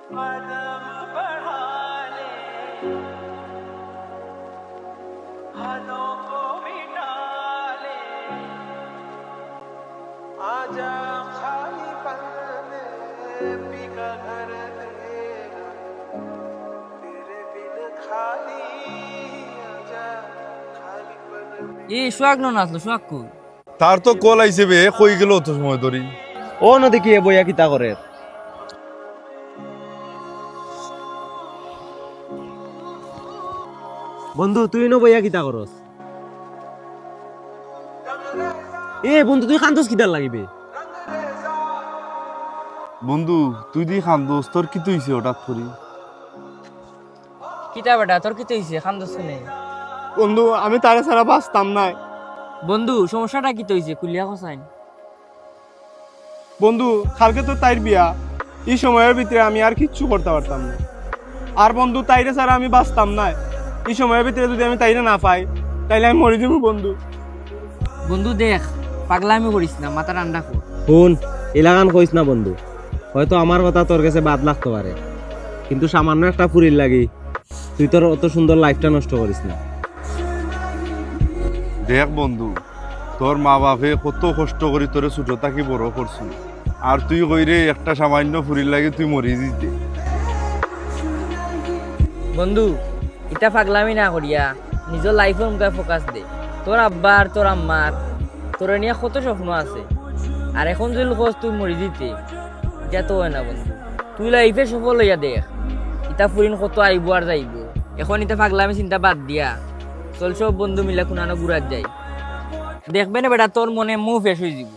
कदम बढ़ा ले हलों को मिटा ले आजा खाली पन में पिघल घर तेरा तेरे बिन खाली आजा खाली पन में এই সোহাগ না আসলো সোহাগ কই? তার তো কল আইছে বে, কই গেল অত সময় ধরি। ও নদী কি বইয়া কিতা করে? বন্ধু তুই ন বইয়া কিতা করস? এ বন্ধু তুই খান্তস কিতার লাগিবে? বন্ধু তুই দি খান দোস্ত, তোর কি তুইছে হঠাৎ করি? কিতা বেটা তোর কি হইছে খান্দস শুনে? বন্ধু আমি তারে ছাড়া বাঁচতাম না। বন্ধু সমস্যাটা কি হইছে কুলিয়া কসাইন? বন্ধু কালকে তো তাইর বিয়া, এই সময়ের ভিতরে আমি আর কিচ্ছু করতে পারতাম না। আর বন্ধু তাইরে ছাড়া আমি বাঁচতাম না। এই সময়ের ভিতরে যদি আমি তাইরে না পাই তাইলে আমি মরে যাবো বন্ধু। বন্ধু দেখ পাগলামি করিস না, মাথা ঠান্ডা কর। শুন এলাকান কইস না বন্ধু, হয়তো আমার কথা তোর কাছে বাদ লাগতে পারে, কিন্তু সামান্য একটা ফুরির লাগি তুই তোর অত সুন্দর লাইফটা নষ্ট করিস না। দেখ বন্ধু, তোর মা বাপে কত কষ্ট করি তোরে ছোট থাকি বড় করছু, আর তুই কইরে একটা সামান্য ফুরির লাগে তুই মরি দিতে। বন্ধু ইটা পাগলামি না করিয়া নিজের লাইফের মুখে ফোকাস দে। তোর আব্বা আর তোর আম্মার তোর নিয়ে কত স্বপ্ন আছে, আর এখন যদি খোঁজ তুই মরি দিতে এটা তো হয় না বন্ধু। তুই লাইফে সফল হইয়া দেখ, ইটা ফুরিন কত আইব আর যাইব। এখন ইটা পাগলামি চিন্তা বাদ দিয়া চল সব বন্ধু মিলে কোনানো ঘুরার যাই, দেখবে না বেটা তোর মনে মুভ ফ্রেশ হয়ে যাব।